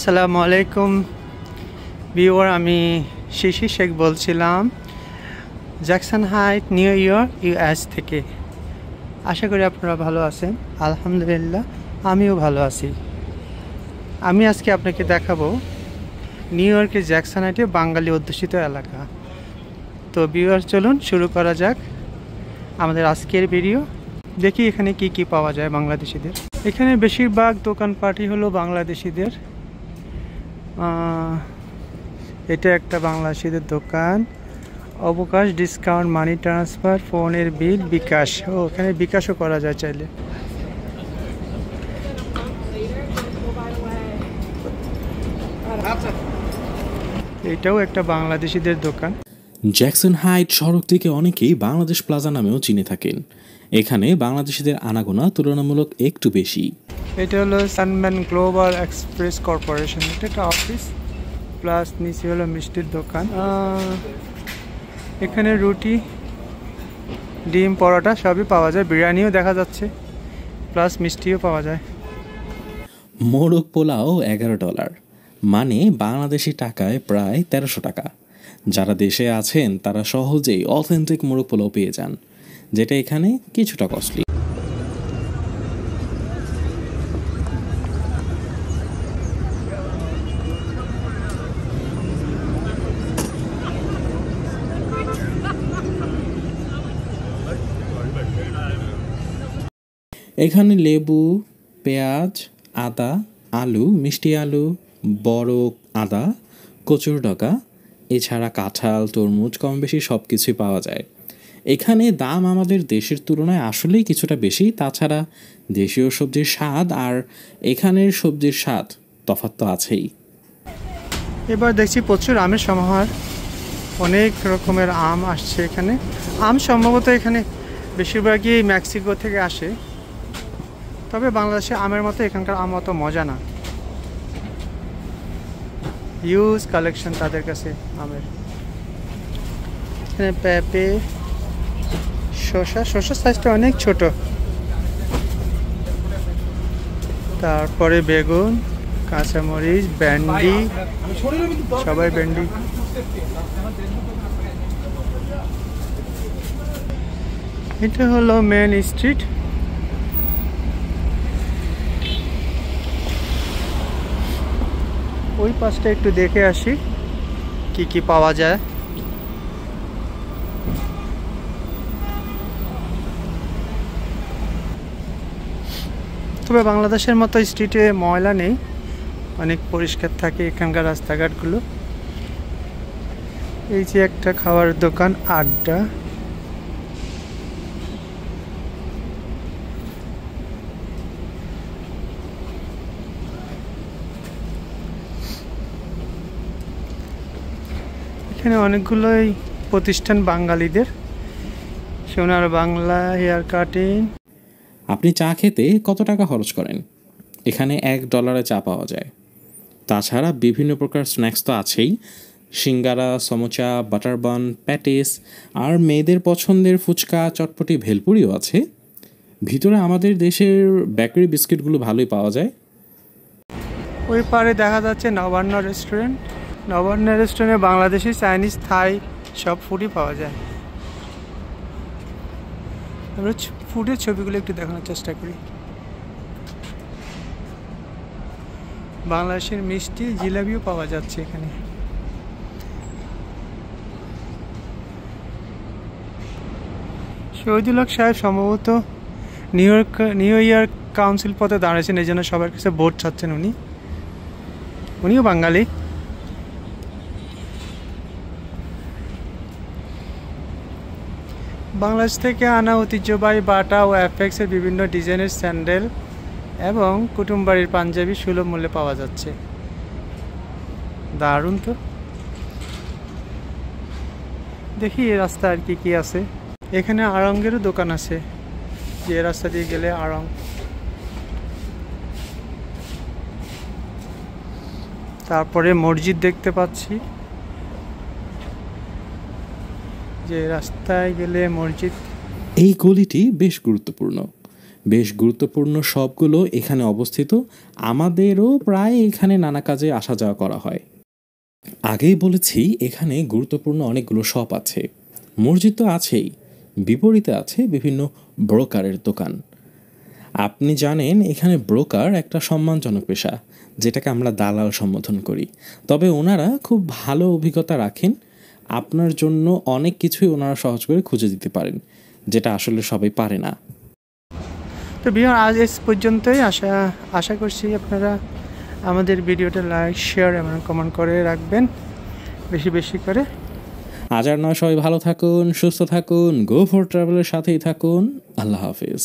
আসসালামু আলাইকুম ভিউয়ার, আমি শিশির শেখ বলছিলাম Jackson height, new York, US থেকে। আশা করি আপনারা ভালো আছেন। আলহামদুলিল্লাহ, আমিও ভালো আছি। আমি আজকে আপনাকে দেখাবো নিউ ইয়র্কের জ্যাকসন হাইটে বাঙালি অধ্যুষিত এলাকা। তো ভিউয়ার, চলুন শুরু করা যাক আমাদের আজকের ভিডিও। দেখি এখানে কি কি পাওয়া যায় বাংলাদেশিদের। এখানে বেশিরভাগ দোকানপাটই হলো বাংলাদেশিদের। এটা একটা বাংলাদেশিদের দোকান। অবকাশ, ডিসকাউন্ট, মানি ট্রান্সফার, ফোনের বিল, বিকাশ। এখানে বিকাশও করা যায় চাইলে। এটাও একটা বাংলাদেশিদের দোকান। জ্যাকসন হাইট সড়ক থেকে অনেকেই বাংলাদেশ প্লাজা নামেও চিনে থাকেন। এখানে বাংলাদেশিদের আনাগোনা তুলনামূলক একটু বেশি। এটা হলো সানম্যান গ্লোবাল এক্সপ্রেস কর্পোরেশন। এটা একটা অফিস, প্লাস নিচে হলো মিষ্টির দোকান। এখানে রুটি, ডিম, পরোটা সবই পাওয়া যায়। বিরিয়ানিও দেখা যাচ্ছে, প্লাস মিষ্টিও পাওয়া যায়। মোরগ পোলাও $11, মানে বাংলাদেশি টাকায় প্রায় 1300 টাকা। যারা দেশে আছেন তারা সহজেই অথেন্টিক মোরগ পোলাও পেয়ে যান, যেটা এখানে কিছুটা কস্টলি। এখানে লেবু, পেঁয়াজ, আদা, আলু, মিষ্টি আলু, বড় আদা, কচুর ডগা, এছাড়া কাঁঠাল, তরমুজ, কম বেশি সব কিছুই পাওয়া যায়। এখানে দাম আমাদের দেশের তুলনায় আসলেই কিছুটা বেশি। তাছাড়া দেশীয় সবজির স্বাদ আর এখানের সবজির স্বাদ তফাৎ তো আছেই। এবার দেখছি প্রচুর আমের সমাহার। অনেক রকমের আম আসছে এখানে। আম সম্ভবত এখানে বেশিরভাগই মেক্সিকো থেকে আসে। তবে বাংলাদেশে আমের মতো এখানকার আম অত মজা না। হিউজ কালেকশন তাদের কাছে আমের। এখানে পেঁপে, শসা সাইজটা অনেক ছোট। তারপরে বেগুন, কাঁচামরিচ, ভেন্ডি, সবাই ভেন্ডি। এটা হলো মেন স্ট্রিট। ওই পাশটা একটু দেখে আসি কি কি পাওয়া যায়। তবে বাংলাদেশের মতো স্ট্রিটে ময়লা নেই, অনেক পরিষ্কার থাকে এখানকার রাস্তাঘাটগুলো। এই যে একটা খাওয়ার দোকান, আড্ডা। এখানে অনেকগুলোই প্রতিষ্ঠান বাঙালিদের। সোনার বাংলা, হেয়ার কাটিং। আপনি চা খেতে কত টাকা খরচ করেন? এখানে $1 চা পাওয়া যায়। তাছাড়া বিভিন্ন প্রকার স্ন্যাক্স তো আছেই। সিঙ্গারা, সমোচা, বাটার বান, প্যাটিস, আর মেয়েদের পছন্দের ফুচকা, চটপটি, ভেলপুরিও আছে। ভিতরে আমাদের দেশের বেকারি বিস্কিটগুলো ভালোই পাওয়া যায়। ওই পারে দেখা যাচ্ছে নবান্ন রেস্টুরেন্ট। নবান্ন রেস্টুরেন্টে বাংলাদেশি, চাইনিজ, থাই সব ফুডই পাওয়া যায়। আমরা ফুডের ছবিগুলো একটু দেখানোর চেষ্টা করি। বাংলাদেশের মিষ্টি, জিলাপিও পাওয়া যাচ্ছে এখানে। শহীদুল হক সাহেব সম্ভবত নিউ ইয়র্ক কাউন্সিল পদে দাঁড়িয়েছেন, এই জন্য সবার কাছে ভোট চাচ্ছেন উনিও বাঙালি। বাংলাদেশ থেকে আনা ঐতিহ্যবাহী বাটা ও অ্যাপেক্সের বিভিন্ন ডিজাইনের স্যান্ডেল এবং কুটুমবাড়ির পাঞ্জাবি সুলভ মূল্যে পাওয়া যাচ্ছে। দারুণ তো। দেখি এই রাস্তা আর কি কি আছে। এখানে আড়ঙ্গেরও দোকান আছে, যে রাস্তা দিয়ে গেলে আড়ং। তারপরে মসজিদ দেখতে পাচ্ছি, যে রাস্তায় গেলে মসজিদ। এই গলিটি বেশ গুরুত্বপূর্ণ। বেশ গুরুত্বপূর্ণ সবগুলো এখানে অবস্থিত। আমাদেরও প্রায় এখানে নানা কাজে আসা যাওয়া করা হয়। আগেই বলেছি এখানে গুরুত্বপূর্ণ অনেকগুলো শপ আছে। মসজিদ তো আছেই, বিপরীতে আছে বিভিন্ন ব্রোকারের দোকান। আপনি জানেন এখানে ব্রোকার একটা সম্মানজনক পেশা, যেটাকে আমরা দালাল সম্বোধন করি। তবে ওনারা খুব ভালো অভিজ্ঞতা রাখেন। আপনার জন্য অনেক কিছুই ওনারা সহজ করে খুঁজে দিতে পারেন, যেটা আসলে সবাই পারে না। তো ভিউয়ার আজ এস পর্যন্তই। আশা করছি আপনারা আমাদের ভিডিওটা লাইক, শেয়ার এবং কমেন্ট করে রাখবেন বেশি বেশি করে। আজ আর নয়, সবাই ভালো থাকুন, সুস্থ থাকুন, গো ফর ট্রাভেলের সাথেই থাকুন। আল্লাহ হাফিজ।